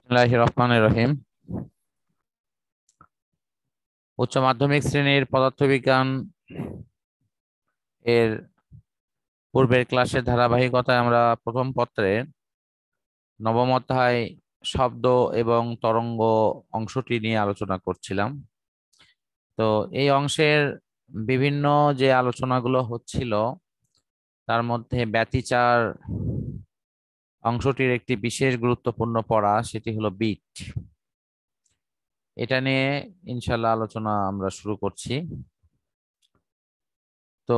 বিসমিল্লাহির রহমানির রহিম। উচ্চ মাধ্যমিক শ্রেণীর পদার্থবিজ্ঞান এর পূর্বের ক্লাসের ধারাবাহিকতায় আমরা প্রথম পত্রে নবম অধ্যায় শব্দ এবং তরঙ্গ অংশটি নিয়ে আলোচনা করছিলাম। তো এই অংশের বিভিন্ন যে আলোচনাগুলো হচ্ছিল তার মধ্যে ব্যতিচার অংশটির একটি বিশেষ গুরুত্বপূর্ণ পড়া, সেটি হলো বিট। এটা নিয়ে ইনশাল্লাহ আলোচনা আমরা শুরু করছি। তো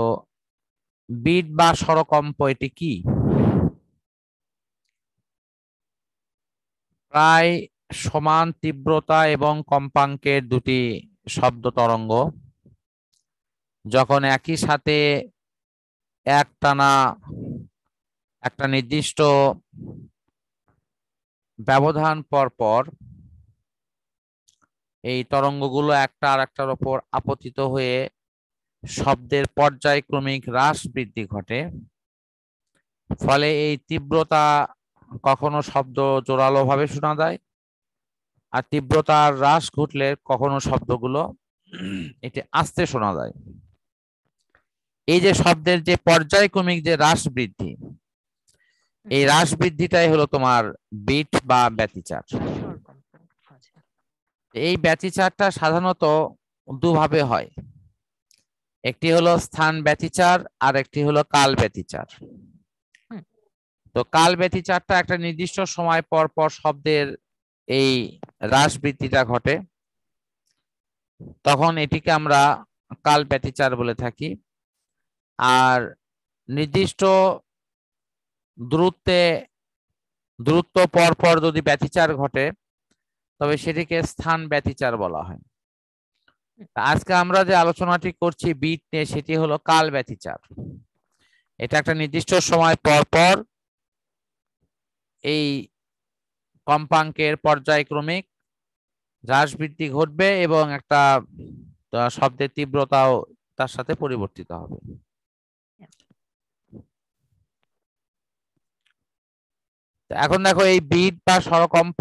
বিট বা স্বরকম্প এটি কি? প্রায় সমান তীব্রতা এবং কম্পাঙ্কের দুটি শব্দ তরঙ্গ যখন একই সাথে একটানা একটা নির্দিষ্ট ব্যবধান পর পর এই তরঙ্গগুলো একটা আর একটার উপর আপতিত হয়ে শব্দের পর্যায়ক্রমিক হ্রাস বৃদ্ধি ঘটে। ফলে এই তীব্রতা কখনো শব্দ জোরালো ভাবে শোনা যায়, আর তীব্রতার হ্রাস ঘটলে কখনো শব্দগুলো এটি আস্তে শোনা যায়। এই যে শব্দের যে পর্যায়ক্রমিক যে হ্রাস বৃদ্ধি, এই হ্রাস বৃদ্ধিটাই হলো তোমার বিট বা ব্যতিচার। এই ব্যতিচারটা সাধারণত দুভাবে হয়, একটি হলো স্থান ব্যতিচার আর একটি হলো কাল ব্যতিচার। তো কাল ব্যতিচারটা একটা নির্দিষ্ট সময় পর পর শব্দের এই হ্রাস বৃদ্ধিটা ঘটে, তখন এটিকে আমরা কাল ব্যতিচার বলে থাকি। আর নির্দিষ্ট দূরত্ব পর পর যদি ব্যতিচার ঘটে তবে সেটিকে স্থান ব্যতিচার বলা হয়। আজকে আমরা যে আলোচনাটি করছি বিট নিয়ে, সেটি হলো কাল ব্যতিচার। এটা একটা নির্দিষ্ট সময় পর পর এই কম্পাঙ্কের পর্যায়ক্রমিক হ্রাস বৃদ্ধি ঘটবে এবং একটা শব্দের তীব্রতাও তার সাথে পরিবর্তিত হবে। এখন দেখো, এই বিট বা স্বরকম্প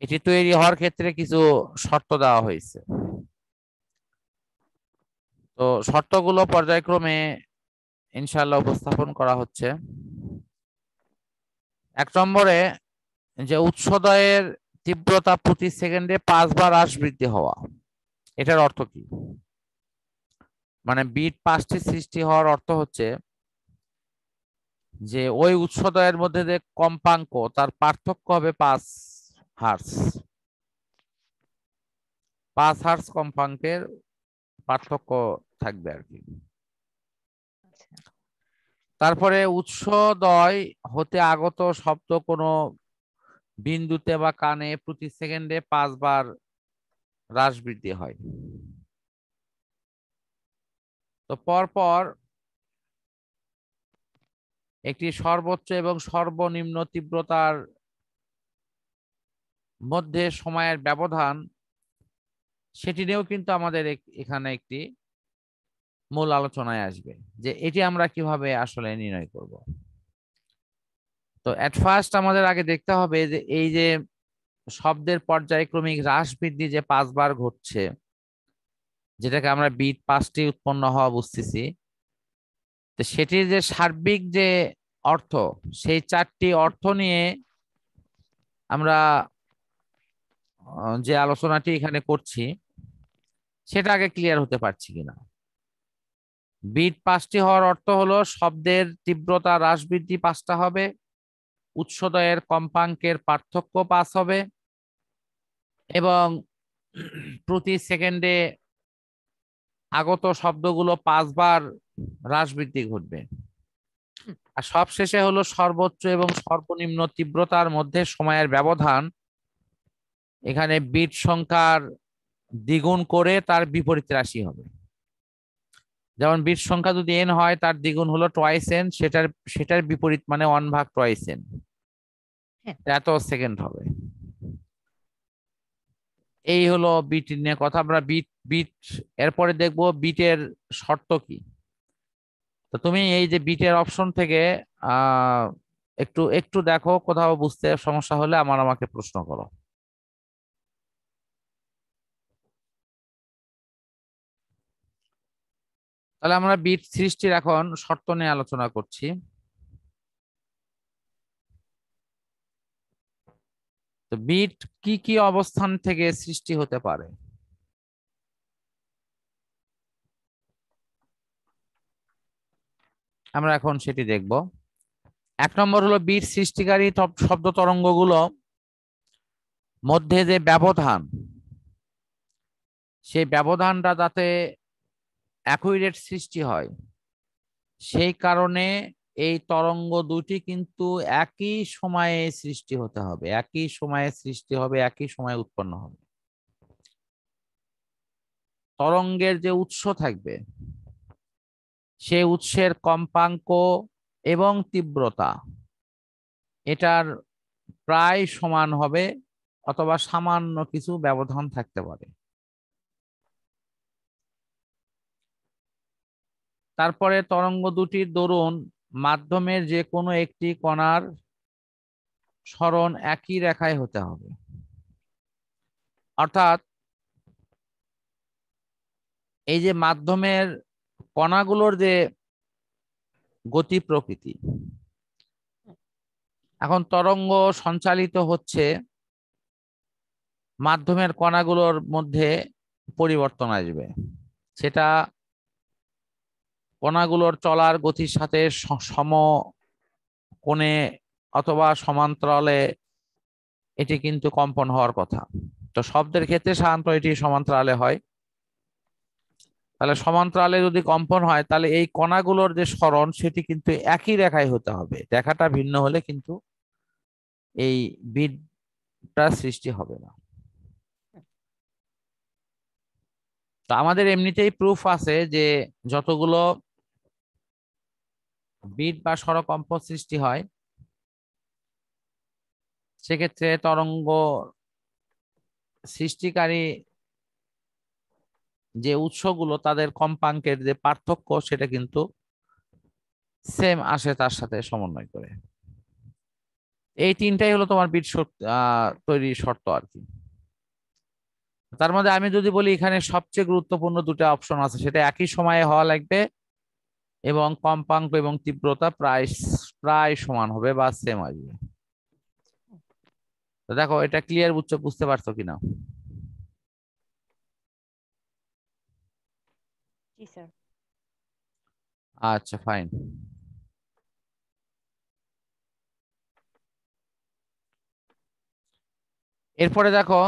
এটি তৈরি হওয়ার ক্ষেত্রে কিছু শর্ত দেওয়া হয়েছে। তো শর্তগুলো পর্যায়ক্রমে ইনশাআল্লাহ উপস্থাপন করা হচ্ছে। 1 নম্বরে যে উৎসদয়ের তীব্রতা প্রতি সেকেন্ডে 5 বার হ্রাস বৃদ্ধি হওয়া। এটার অর্থ কি? মানে বিট 5টি সৃষ্টি হওয়ার অর্থ হচ্ছে যে ওই উৎসদয়ের মধ্যে যে কম্পাঙ্ক তার পার্থক্য হবে 5 হার্টজ। 5 হার্টজ কম্পাঙ্কের পার্থক্য থাকবে আর কি। তারপরে উৎসদয় হতে আগত শব্দ কোনো বিন্দুতে বা কানে প্রতি সেকেন্ডে 5 বার হ্রাস বৃদ্ধি হয়। তো পরপর একটি সর্বোচ্চ এবং সর্বনিম্ন তীব্রতার মধ্যে সময়ের ব্যবধান, সেটি নিয়েও কিন্তু আমাদের এখানে একটি মূল আলোচনায় আসবে যে এটি আমরা কিভাবে আসলে নির্ণয় করব। তো এট ফার্স্ট আমাদের আগে দেখতে হবে যে এই যে শব্দের পর্যায়ক্রমিক হ্রাস বৃদ্ধি যে 5 বার ঘটছে, যেটাকে আমরা বিট 5টি উৎপন্ন হওয়া বুঝতেছি, তো সেটির যে সার্বিক যে অর্থ, সেই 4টি অর্থ নিয়ে আমরা যে আলোচনাটি এখানে করছি সেটা আগে ক্লিয়ার হতে পারছি কিনা। বিট 5টি হওয়ার অর্থ হলো শব্দের তীব্রতা হ্রাস বৃদ্ধি 5টা হবে, উৎসদয়ের কম্পাঙ্কের পার্থক্য 5 হবে এবং প্রতি সেকেন্ডে আগত শব্দগুলো 5 বার হ্রাস বৃদ্ধি ঘটবে। আর সবশেষে হলো সর্বোচ্চ এবং সর্বনিম্ন তীব্রতার মধ্যে সময়ের ব্যবধান। এখানে বিট সংখ্যার দ্বিগুণ করে তার বিপরীত রাশি হবে। যেমন বিট সংখ্যা যদি n হয়, তার দ্বিগুণ হলো টয়েস n, সেটার বিপরীত মানে 1 ভাগ টয়েস n, এত সেকেন্ড হবে। এই হলো বিট নিয়ে কথা। আমরা বিট এরপরে দেখবো বিটের শর্ত কি। তো তুমি এই যে বিটের অপশন থেকে একটু একটু দেখো, কোথাও বুঝতে সমস্যা হলে আমাকে প্রশ্ন করো। তাহলে আমরা বিট সৃষ্টির এখন শর্ত নিয়ে আলোচনা করছি। তো বিট কি কি অবস্থান থেকে সৃষ্টি হতে পারে? আমরা এখন সেটি দেখব। 1 নম্বর হলো বিট সৃষ্টিকারী শব্দ তরঙ্গগুলো মধ্যে যে ব্যবধান, সেই ব্যবধানটা যাতে একই রেট সৃষ্টি হয়, সেই কারণে এই তরঙ্গ দুটি কিন্তু একই সময়ে সৃষ্টি হতে হবে, একই সময়ে সৃষ্টি হবে, একই সময়ে উৎপন্ন হবে। তরঙ্গের যে উৎস থাকবে, সেই উৎসের কম্পাঙ্ক এবং তীব্রতা এটার প্রায় সমান হবে, অথবা সামান্য কিছু ব্যবধান থাকতে পারে। তারপরে তরঙ্গ দুটির দরুন মাধ্যমের যে কোনো একটি কণার সরণ একই রেখায় হতে হবে। অর্থাৎ এই যে মাধ্যমের কণাগুলোর যে গতি প্রকৃতি, এখন তরঙ্গ সঞ্চালিত হচ্ছে, মাধ্যমের কণাগুলোর মধ্যে পরিবর্তন আসবে, সেটা কণাগুলোর চলার গতির সাথে সম কোণে অথবা সমান্তরালে এটি কিন্তু কম্পন হওয়ার কথা। তো শব্দের ক্ষেত্রে সাধারণত এটি সমান্তরালে হয়। তাহলে সমান্তরালে যদি কম্পন হয়, তাহলে এই কণাগুলোর যে সরণ সেটি কিন্তু একই রেখায় হতে হবে, রেখাটা ভিন্ন হলে কিন্তু এই বিটটা সৃষ্টি হবে না। তো আমাদের এমনিতেই প্রুফ আছে যে যতগুলো বিট বা স্বরকম্প সৃষ্টি হয়, সেক্ষেত্রে তরঙ্গ সৃষ্টিকারী যে উৎসগুলো তাদের কম্পাঙ্কের যে পার্থক্য সেটা কিন্তু সেম আসে তার সাথে সমন্বয় করে। এই তিনটাই হলো তোমার বিট তৈরির শর্ত আর কি। তার মধ্যে আমি যদি বলি এখানে সবচেয়ে গুরুত্বপূর্ণ দুটো অপশন আছে, সেটা একই সময়ে হওয়া লাগবে এবং কম্পাঙ্ক এবং তীব্রতা প্রায় প্রায় সমান হবে বা সেম আসবে। তো দেখো এটা ক্লিয়ার বুঝতে পারছো কিনা? জি স্যার। আচ্ছা, ফাইন। এরপরে দেখো,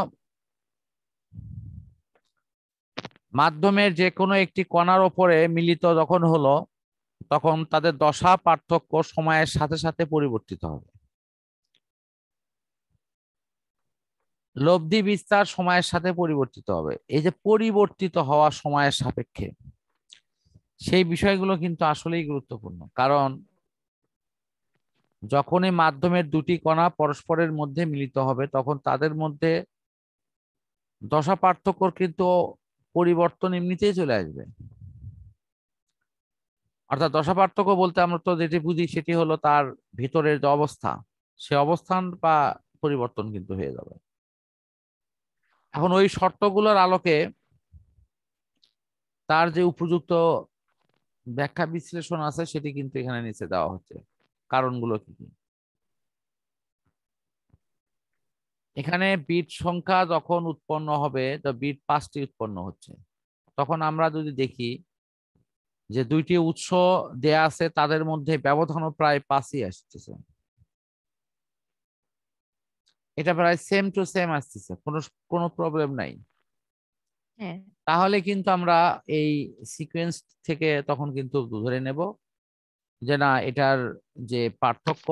মাধ্যমের যে কোনো একটি কণার ওপরে মিলিত যখন হলো, তখন তাদের দশা পার্থক্য সময়ের সাথে সাথে পরিবর্তিত হবে। লব্ধি বিস্তার সময়ের সাথে পরিবর্তিত হবে। এই যে পরিবর্তিত হওয়া সময়ের সাপেক্ষে, সেই বিষয়গুলো কিন্তু আসলেই গুরুত্বপূর্ণ। কারণ যখনই মাধ্যমের দুটি কণা পরস্পরের মধ্যে মিলিত হবে, তখন তাদের মধ্যে দশা পার্থক্য কিন্তু পরিবর্তন এমনিতেই চলে আসবে। অর্থাৎ দশা পার্থক্য বলতে আমরা তো যেটি বুঝি সেটি হলো তার ভিতরের যে অবস্থা, সে অবস্থান বা পরিবর্তন কিন্তু হয়ে যাবে। এখন ওই শর্তগুলোর আলোকে তার যে উপযুক্ত ব্যাখ্যা বিশ্লেষণ আছে সেটি কিন্তু এখানে নিচে দেওয়া হচ্ছে। কারণগুলো কি কি? এখানে বিট সংখ্যা যখন উৎপন্ন হবে, তো বিট 5টি উৎপন্ন হচ্ছে, তখন আমরা যদি দেখি যে দুইটি উৎস দেয়া আছে, তাদের মধ্যে ব্যবধানও প্রায় 5ই আসতেছে। এটা প্রায় সেম টু সেম আসতেছে, কোনো কোনো প্রবলেম নাই। হ্যাঁ। তাহলে কিন্তু আমরা এই সিকোয়েন্স থেকে তখন কিন্তু ধরে নেব যে না, এটার যে পার্থক্য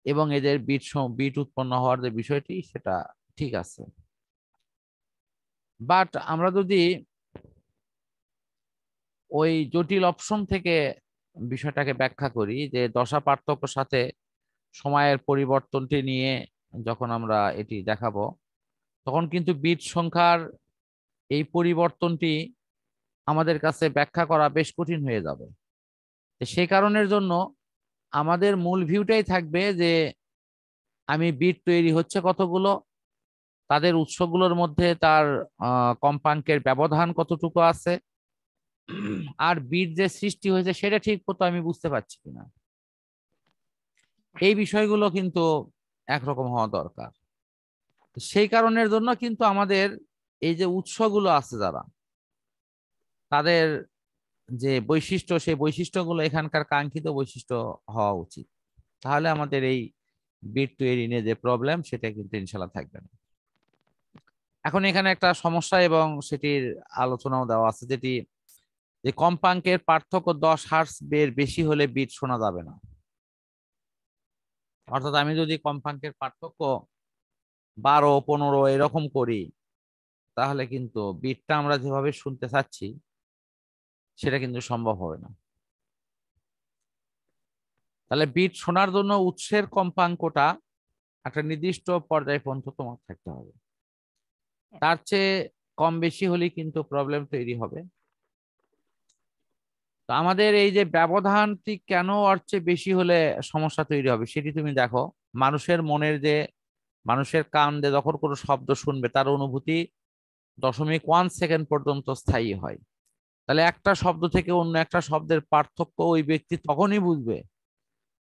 এবং এদের বিট উৎপন্ন হওয়ার যে বিষয়টি সেটা ঠিক আছে। বাট আমরা যদি ওই জটিল অপশন থেকে বিষয়টাকে ব্যাখ্যা করি, যে দশা পার্থক্যের সাথে সময়ের পরিবর্তনটি নিয়ে যখন আমরা এটি দেখাবো, তখন কিন্তু বিট সংখ্যার এই পরিবর্তনটি আমাদের কাছে ব্যাখ্যা করা বেশ কঠিন হয়ে যাবে। তো সেই কারণের জন্য আমাদের মূল ভিউটাই থাকবে যে আমি বিট তৈরি হচ্ছে কতগুলো, তাদের উৎসগুলোর মধ্যে তার কম্পাঙ্কের ব্যবধান কতটুকু আছে, আর বিট যে সৃষ্টি হয়েছে সেটা ঠিক মতো আমি বুঝতে পারছি কিনা, এই বিষয়গুলো কিন্তু একরকম হওয়া দরকার। সেই কারণের জন্য কিন্তু আমাদের এই যে উৎসগুলো আছে যারা, তাদের যে বৈশিষ্ট্য, সেই বৈশিষ্ট্যগুলো এখানকার কাঙ্ক্ষিত বৈশিষ্ট্য হওয়া উচিত। তাহলে আমাদের এই বিট তৈরি নিয়ে যে প্রবলেম, সেটা কিন্তু ইনশাল্লাহ থাকবে না। এখন এখানে একটা সমস্যা এবং সেটির আলোচনাও দেওয়া আছে, যেটি যে কম্পাঙ্কের পার্থক্য 10 হার্টজ এর বেশি হলে বিট শোনা যাবে না। অর্থাৎ আমি যদি কম্পাঙ্কের পার্থক্য 12-15 এরকম করি, তাহলে কিন্তু বিটটা আমরা যেভাবে শুনতে চাচ্ছি সেটা কিন্তু সম্ভব হবে না। তাহলে বিট শোনার জন্য উৎসের কম্পাঙ্কটা একটা নির্দিষ্ট পর্যায় পর্যন্ত তোমার থাকতে হবে, তার চেয়ে কম বেশি হলেই কিন্তু প্রবলেম তৈরি হবে। তো আমাদের এই যে ব্যবধানটি কেন ওর চেয়ে বেশি হলে সমস্যা তৈরি হবে, সেটি তুমি দেখো। মানুষের মনের যে, মানুষের কান দিয়ে যখন কোনো শব্দ শুনবে, তার অনুভূতি 0.1 সেকেন্ড পর্যন্ত স্থায়ী হয়। তাহলে একটা শব্দ থেকে অন্য একটা শব্দের পার্থক্য ওই ব্যক্তি তখনই বুঝবে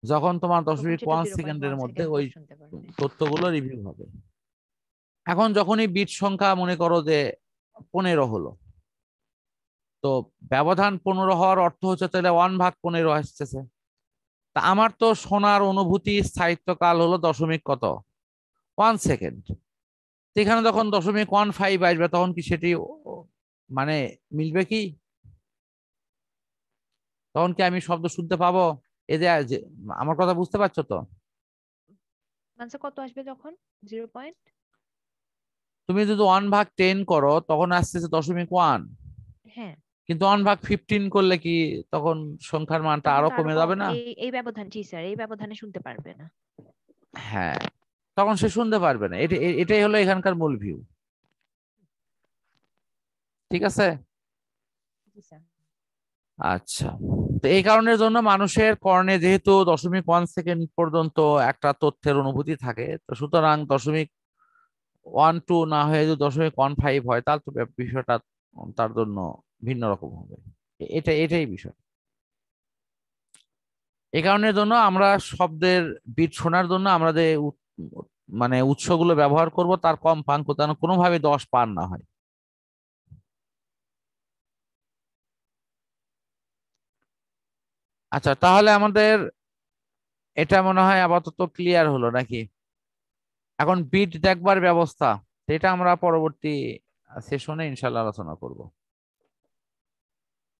যখন তোমার তখন দশমিক সেটা ওয়ান জিরো পয়েন্ট সেকেন্ডের ওয়ান মধ্যে সেকেন্ড ওই পর শুনতে পারবে। তথ্যগুলো রিভিউ হবে। এখন যখনই বিট সংখ্যা মনে করো যে 15 হলো, তো ব্যবধান 15 হওয়ার অর্থ হচ্ছে তাহলে 1/15 আসতেছে। তা আমার তো শোনার অনুভূতি স্থায়িত্বকাল হলো দশমিক কত, 1 সেকেন্ড। এখানে যখন 0.15 আসবে, তখন কি সেটি মানে মিলবে কি? তখন কি আমি শব্দ শুনতে পাবো? এই যে আমার কথা বুঝতে পারছো তো? আনসার কত আসবে যখন? 0 পয়েন্ট। তুমি যদি 1/10 করো, তখন আসতেছে 0.1। হ্যাঁ, কিন্তু 1/15 করলে কি তখন সংখ্যার মানটা তখন আরো তো আরো কমে কম। যাবে না? এই ব্যবধান, জি স্যার, এই ব্যবধানে শুনতে পারবে না। হ্যাঁ, তখন সে শুনতে পারবে না। এটাই হলো এখানকার মূল ভিউ। ঠিক আছে। জি স্যার। আচ্ছা, তো এই কারণের জন্য মানুষের কর্ণে যেহেতু 0.1 সেকেন্ড পর্যন্ত একটা তথ্যের অনুভূতি থাকে, তো সুতরাং 0.12 না হয়ে যদি 0.15 হয়, তাহলে তো বিষয়টা তার জন্য ভিন্ন রকম হবে। এটাই বিষয়। এই কারণের জন্য আমরা শব্দের বিট শোনার জন্য আমরা যে মানে উৎসগুলো ব্যবহার করব, তার কম্পাঙ্ক যেন কোনোভাবে 10 পার না হয়। আচ্ছা, তাহলে আমাদের এটা মনে হয় আপাতত ক্লিয়ার হলো নাকি? এখন বিট দেখবার ব্যবস্থা, এটা আমরা পরবর্তী সেশনে ইনশাল্লাহ আলোচনা করব।